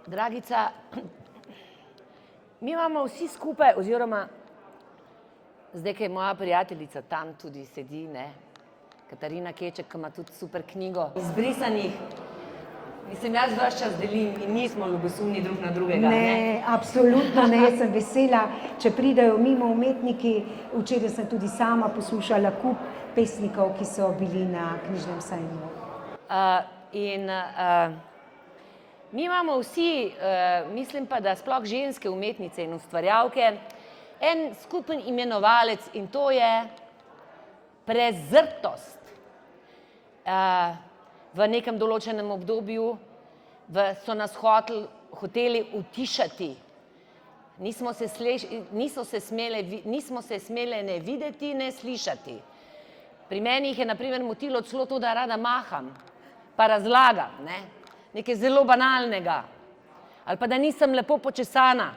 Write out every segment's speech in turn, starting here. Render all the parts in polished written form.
Dragica, mi imamo vsi skupaj, oziroma zdaj, ki je moja prijateljica tam tudi sedi, ne, Katarina Keček, ki ima tudi super knjigo Izbrisanih. Mislim, jaz vaš čas delim in nismo ljubosumni drug na drugega. Ne, absolutno ne, sem vesela, če pridejo mimo umetniki. Včeraj sem tudi sama poslušala kup pesnikov, ki so bili na knjižnem sejmu. Mi imamo vsi, mislim pa, da sploh ženske umetnice in ustvarjalke, en skupen imenovalec in to je prezrtost. V nekem določenem obdobju so nas hoteli utišati. Nismo se smele ne videti, ne slišati. Pri meni jih je na primer motilo celo to, da rada maham, pa razlagam, ne? Nekaj zelo banalnega. Ali pa da nisem lepo počesana.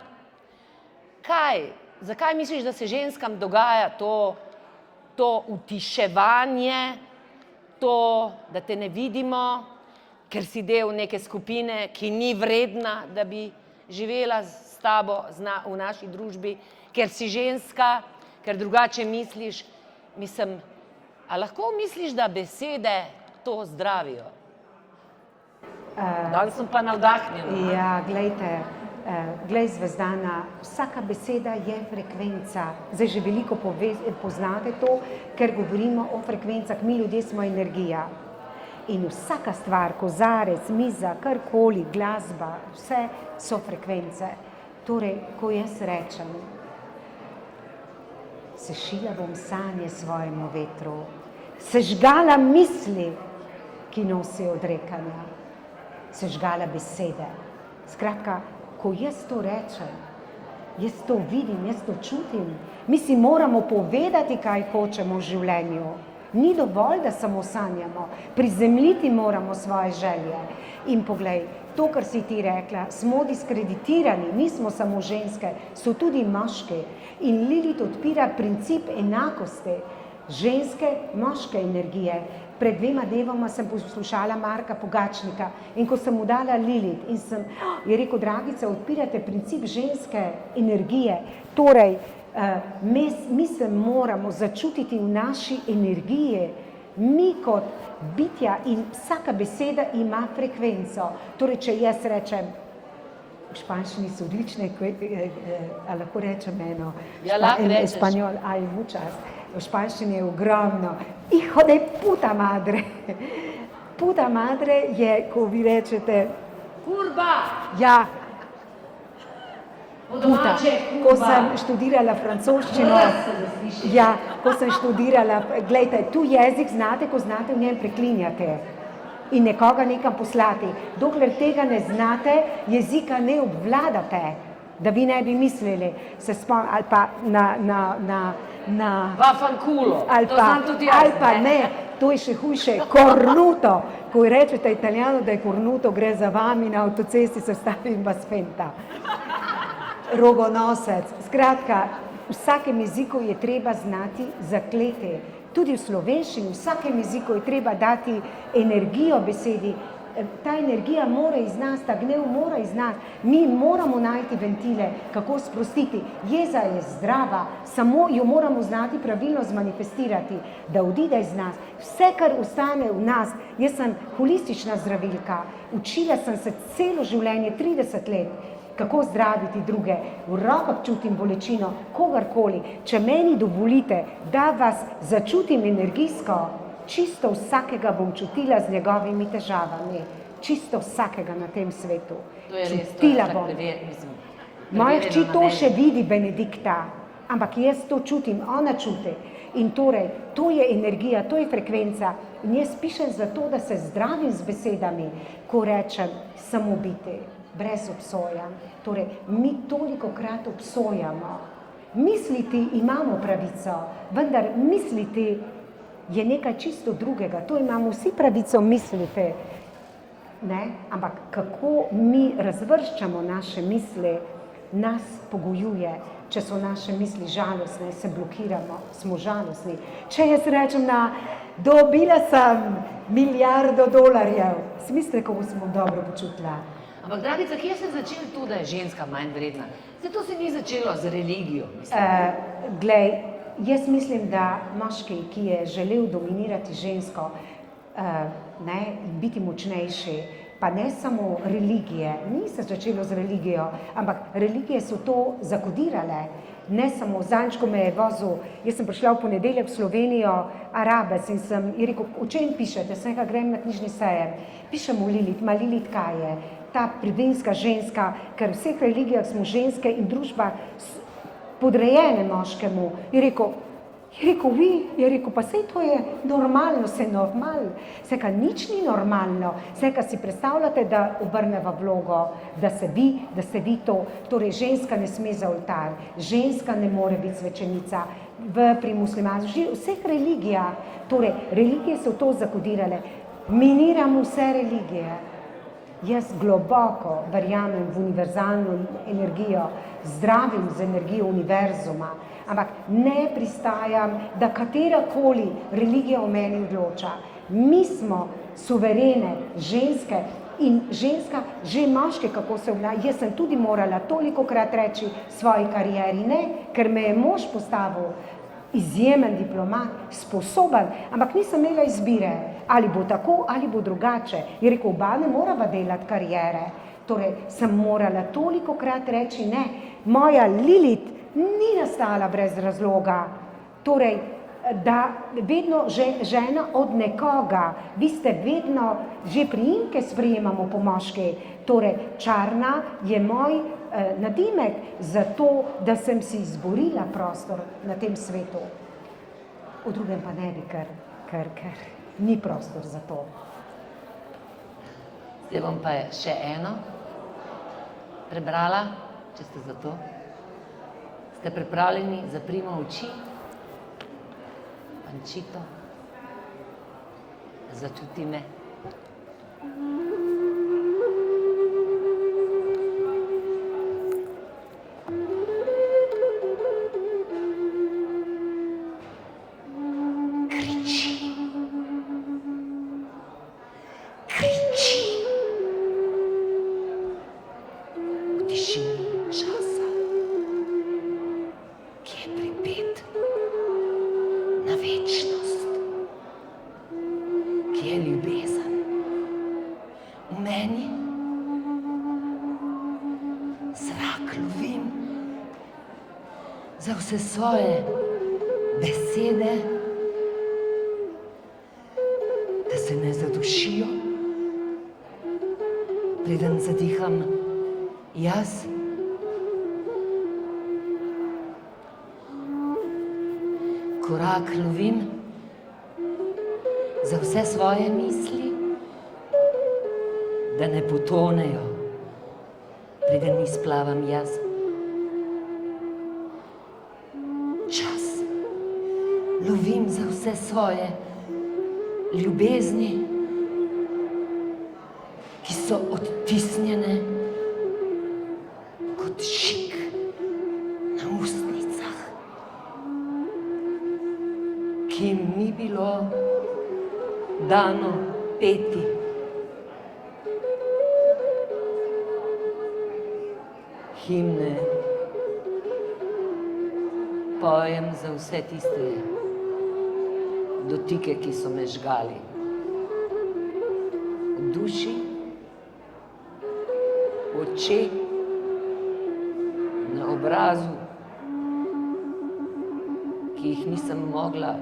Zakaj misliš, da se ženskam dogaja to utiševanje, to, da te ne vidimo, ker si del neke skupine, ki ni vredna, da bi živela s tabo v naši družbi, ker si ženska, ker drugače misliš. Mislim, a lahko misliš, da besede to zdravijo? Danes sem pa navdahnjena. Ja, glej Zvezdana, vsaka beseda je frekvenca. Zdaj že veliko poznate to, ker govorimo o frekvencah, mi ljudje smo energija. In vsaka stvar, kozarec, miza, karkoli, glasba, vse so frekvence. Torej, ko jaz rečem, sešila bom sanje svojemu vetru, sežgala misli, ki nosijo odrekanja, sežgala besede. Skratka, ko jaz to rečem, jaz to vidim, jaz to čutim, mi si moramo povedati, kaj hočemo v življenju. Ni dovolj, da samo sanjamo, prizemljiti moramo svoje želje. In poglej, to, kar si ti rekla, smo diskreditirani, nismo samo ženske, so tudi moški. In Lilith odpira princip enakosti ženske, moške energije. Pred 2 dnevoma sem poslušala Marka Pogačnika in ko sem mu dala Lilith in je rekel, Dragica, odpirate princip ženske energije. Torej, mi se moramo začutiti v naši energiji, mi kot bitja in vsaka beseda ima frekvenco. Torej, če jaz rečem, v španščini so odlične, ali lahko rečem eno, španjol, aj muchas. V španščini je ogromno. Hijo de puta madre. Puta madre je, ko vi rečete... Kurba! Ja. Puta. Ko sem študirala francoščino... Ja, ko sem študirala... Glejte, tu jezik znate, ko znate v njem preklinjate. In nekoga nekam poslati. Dokler tega ne znate, jezika ne obvladate. Da vi ne bi mislili, ali pa Vafanculo, to znam tudi jaz. Ali pa ne, to je še hujše, cornuto. Ko rečete Italijano, da je cornuto, gre za vami na avtocesti, se stavi in vas fenta. Rogonosec. Skratka, v vsakem jeziku je treba znati zakleti. Tudi v slovenščini, v vsakem jeziku je treba dati energijo besedi. Ta energija mora iz nas, ta gnev mora iz nas. Mi moramo najti ventile, kako sprostiti. Jeza je zdrava, samo jo moramo znati pravilno zmanifestirati, da odide iz nas. Vse, kar ostane v nas, jaz sem holistična zdravilka, učila sem se celo življenje, 30 let, kako zdraviti druge. V rokah čutim bolečino, kogarkoli. Če meni dovolite, da vas začutim energijsko, čisto vsakega bom čutila z njegovimi težavami. Čisto vsakega na tem svetu. To je res, čutila bom. Moja hči to še vidi, Benedikta, ampak jaz to čutim, ona čuti. In torej, to je energija, to je frekvenca. In jaz pišem zato, da se zdravim z besedami, ko rečem samo biti, brez obsojam. Torej, mi tolikokrat obsojamo. Misliti imamo pravico, vendar misliti je nekaj čisto drugega. To imamo vsi pravico misliti. Ne? Ampak kako mi razvrščamo naše misli, nas pogojuje. Če so naše misli žalostne, se blokiramo, smo žalostni. Če jaz rečem dobila sem $1 milijardo, smislite, kako smo dobro počutila. Ampak, Dragica, kje se je začelo to, da je ženska manj vredna? Zdaj, to se ni začelo z religijo, mislim. Glej, jaz mislim, da moški, ki je želel dominirati žensko, in biti močnejši, pa ne samo religije, ni se začelo z religijo, ampak religije so to zakodirale. Ne samo, zadnjič, ko me je vozil, jaz sem prišla v ponedeljek v Slovenijo, Arabec, in sem ji rekel, o čem pišete? Sem rekla, grem na knjižni sejem. Pišem o Lilit, Lilit kaj je? Ta prvenska ženska, ker v vseh religijah smo ženske in družba podrejene moškemu. Je rekel, pa sej to je normalno, se normal. Seka, nič ni normalno. Seka, si predstavljate, da obrneva vlogo, da ste vi to. Torej, ženska ne sme za oltar, ženska ne more biti svečenica pri muslimanstvu, v vseh religijah. Torej, religije so to zakodirale. Miniram vse religije. Jaz globoko verjamem v univerzalno energijo, zdravim z energijo univerzuma, ampak ne pristajam, da katerakoli religija o meni odloča. Mi smo suverene ženske in ženska, že moški, kako se obnaša. Jaz sem tudi morala tolikokrat reči svoji karieri ne, ker me je mož postavil, izjemen diplomat, sposoben, ampak nisem imela izbire, ali bo tako, ali bo drugače. Je rekel, oba ne morava delati kariere. Torej, sem morala tolikokrat reči ne. Moja Lilit ni nastala brez razloga. Torej, da vedno žena od nekoga, vi ste vedno, že priimke sprejemamo po moški. Torej, Čarna je moj nadimek za to, da sem si izborila prostor na tem svetu. V drugem pa ne bi, ker ni prostor za to. Zdaj bom pa še eno prebrala, če ste za to. Ste pripravljeni? Zaprimo oči. Pančito. Začuti me. Vse svoje besede, da se ne zadušijo, preden zadiham jaz. Korak lovim za vse svoje misli, da ne potonejo, preden izplavam jaz. Lovim za vse svoje ljubezni, ki so odtisnjene kot šik na ustnicah, ki jim ni bilo dano peti. Himne pojem za vse tiste dotike, ki so me žgali v duši, v očeh, na obrazu, ki jih nisem mogla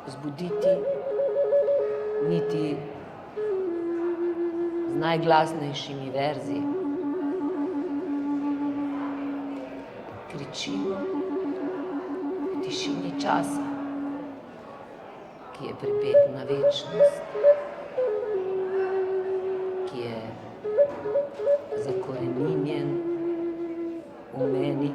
vzbuditi, niti z najglasnejšimi verzi. Kričim v tišini časa, ki je pripet na večnost, ki je zakoreninjen v meni.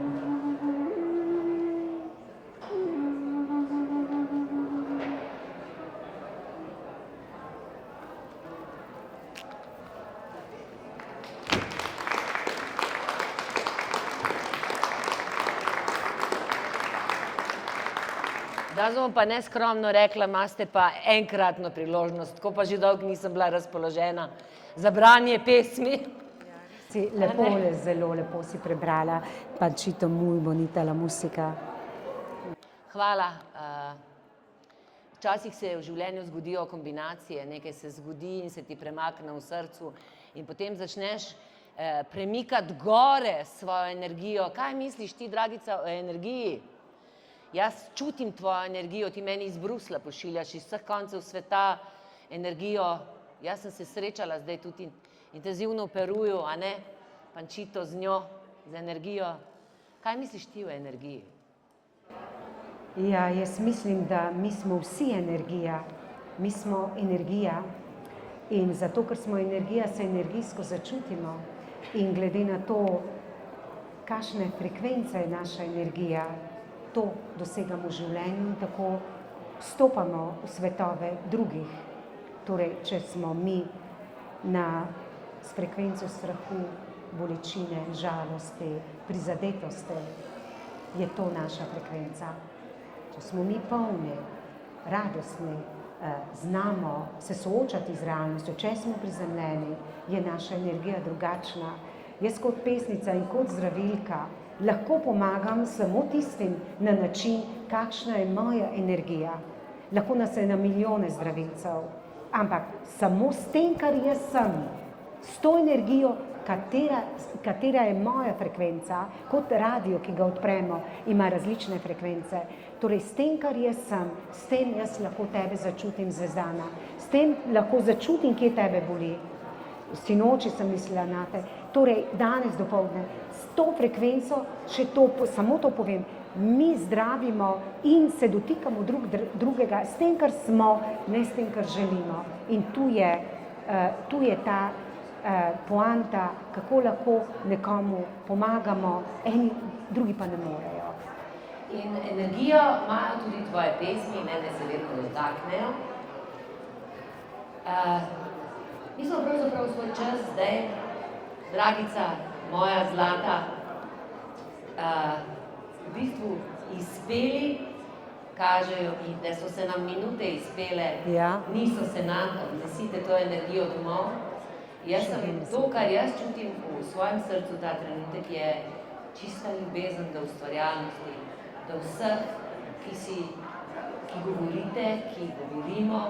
Zdaj bom pa neskromno rekla, imate pa enkratno priložnost, tako pa že dolgo nisem bila razpoložena za branje pesmi. Si lepo, zelo lepo si prebrala. Pančito, muy bonita la música. Hvala. Včasih se v življenju zgodijo kombinacije, nekaj se zgodi in se ti premakne v srcu in potem začneš premikati gore svojo energijo. Kaj misliš ti, Dragica, o energiji? Jaz čutim tvojo energijo, ti meni iz Brusla pošiljaš, iz vseh koncev sveta energijo. Jaz sem se srečala zdaj tudi intenzivno v Peruju, a ne? Pančito z njo, z energijo. Kaj misliš ti o energiji? Ja, jaz mislim, da mi smo vsi energija. Mi smo energija in zato, ker smo energija, se energijsko začutimo. In glede na to, kakšne frekvence je naša energija, to dosegamo v življenju in tako vstopamo v svetove drugih. Torej, če smo mi s frekvenco strahu, bolečine, žalosti, prizadetosti, je to naša frekvenca. Če smo mi polni, radostni, znamo se soočati z realnostjo, če smo prizemljeni, je naša energija drugačna. Jaz kot pesnica in kot zdravilka lahko pomagam samo tistim na način, kakšna je moja energija. Lahko nas je na milijone zdravilcev, ampak samo s tem, kar jaz sem, s to energijo, katera je moja frekvenca, kot radio, ki ga odpremo, ima različne frekvence. Torej, s tem, kar jaz sem, s tem jaz lahko tebe začutim zvezdana, s tem lahko začutim, kje tebe boli. Sinoči sem mislila na te. Torej, danes dopoldne, s to frekvenco, samo to povem, mi zdravimo in se dotikamo drugega s tem, kar smo, ne s tem, kar želimo. In tu je ta poanta, kako lahko nekomu pomagamo, eni, drugi pa ne morejo. In energijo imajo tudi tvoje pesmi, mene se vedno dotaknejo. Mi smo pravzaprav svoj čas zdaj, Dragica, moja zlata, v bistvu izpeli, kažejo, da so se nam minute izpele, niso se nam, nesite to energijo domov. Jaz sem to, kar jaz čutim v svojem srcu ta trenutek, je čista ljubezen do ustvarjalnosti, do vseh, ki govorite, ki govorimo,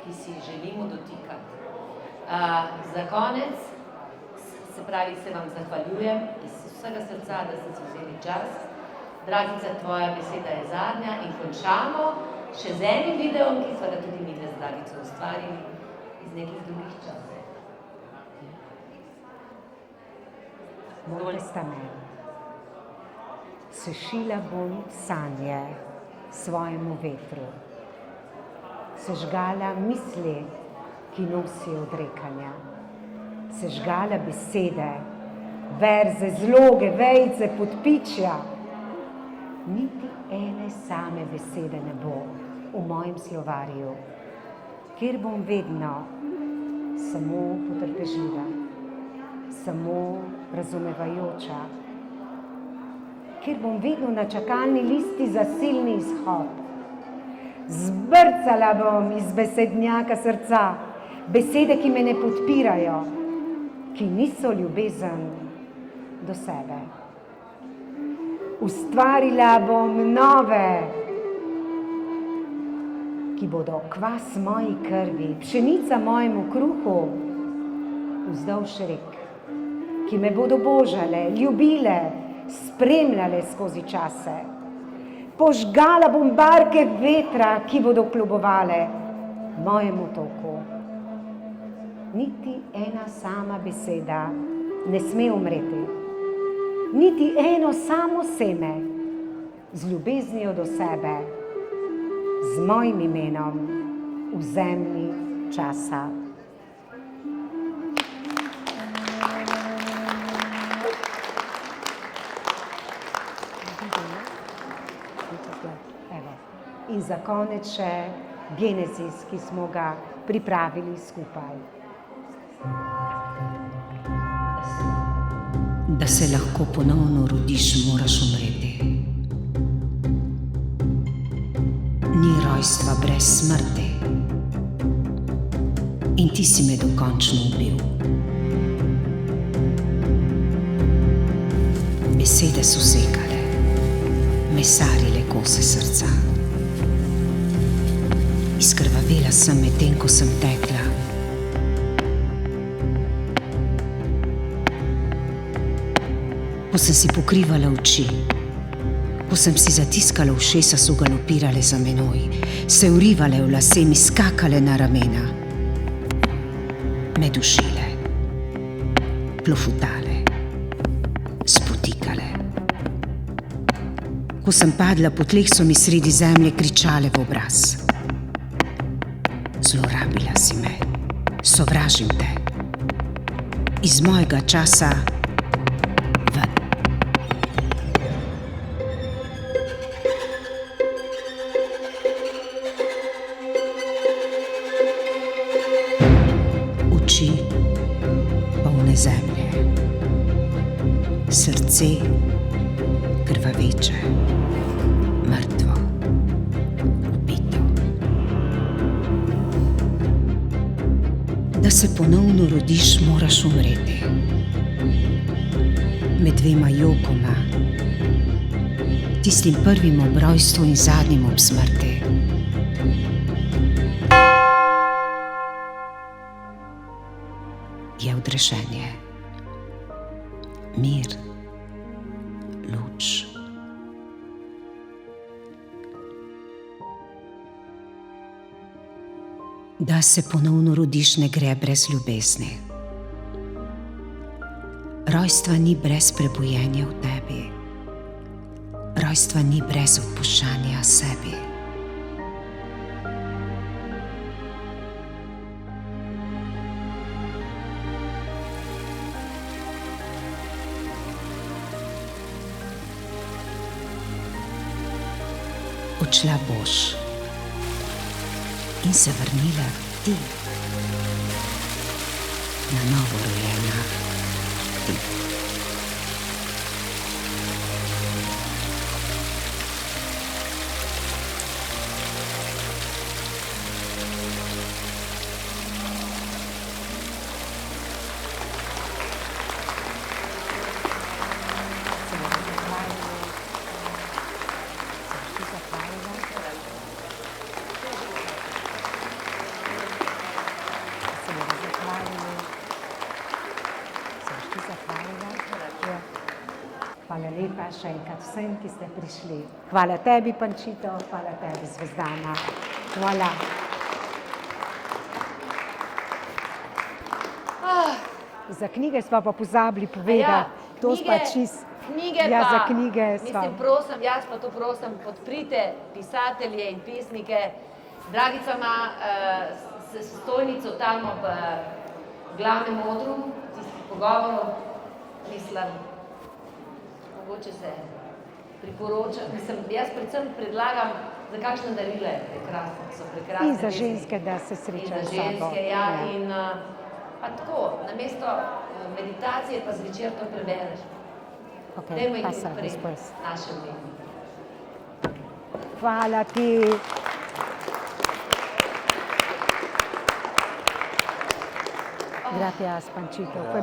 ki si želimo dotikati. Za konec, se pravi, se vam zahvaljujem iz vsega srca, da ste si vzeli čas. Dragica, tvoja beseda je zadnja in končamo še z enim videom, ki so ga tudi mi z Dragico ustvarili iz nekih drugih časov. Moj testament. Sešila bom sanje svojemu vetru. Sežgala misli, ki nosijo odrekanja. Sežgala besede, verze, zloge, vejice, podpičja. Niti ene same besede ne bo v mojem slovarju, kjer bom vedno samo potrpežljiva, samo razumevajoča, kjer bom vedno na čakalni listi za silni izhod. Zbrcala bom iz besednjaka srca besede, ki me ne podpirajo, ki niso ljubezen do sebe. Ustvarila bom nove, ki bodo kvas moji krvi, pšenica mojemu kruhu, vzdolž rek, ki me bodo božale, ljubile, spremljale skozi čase. Požgala bom barke vetra, ki bodo kljubovale mojemu toku. Niti ena sama beseda ne sme umreti. Niti eno samo seme z ljubeznijo do sebe, z mojim imenom v zemlji časa. In za konec še Genezis, ki smo ga pripravili skupaj. Da se lahko ponovno rodiš, moraš umreti. Ni rojstva brez smrti. In ti si me dokončno ubil. Besede so sekale, mesarile kose srca. Izkrvavela sem medtem, ko sem tekla. Ko sem si pokrivala oči, ko sem si zatiskala ušesa, so galopirale za menoj, se urivale v lase, mi skakale na ramena, me dušile, plofutale, spotikale. Ko sem padla po tleh, so mi sredi zemlje kričale v obraz. Zlorabila si me, sovražim te. Iz mojega časa ven. Oči polne zemlje, srce krvaveče, mrtvo, ubito. Da se ponovno rodiš, moraš umreti. Med dvema jokoma, tistim prvim ob rojstvu in zadnjim ob smrti. Je odrešenje, mir, luč. Da se ponovno rodiš, ne gre brez ljubezni. Rojstva ni brez prebujenja v tebi. Rojstva ni brez odpuščanja sebi. Odšla boš in se vrnila ti, na novo rojena ti. Hvala lepa še enkrat vsem, ki ste prišli. Hvala tebi, Pančito, hvala tebi, Zvezdana. Hvala. Za knjige smo pa pozabili povedati. To pa čist. Knjige Ja, pa, za knjige sva. mislim, prosim, jaz pa to prosim, podprite pisatelje in pesnike. Dragica ima stojnico tam ob glavnem odru, tistih pogovorov, mislim, mogoče se priporoča. Mislim, jaz predvsem predlagam za kakšne darile, prekrasne, so prekrasne. In za pesmi. ženske, da se In srečajo za s sabo. ženske, ja, in pa tako, namesto meditacije pa zvečer to prebereš. Okej, Dajmo jih pa se podpreti, razprs. naše umetnike. Hvala ti. Gracias, Pančito. Fue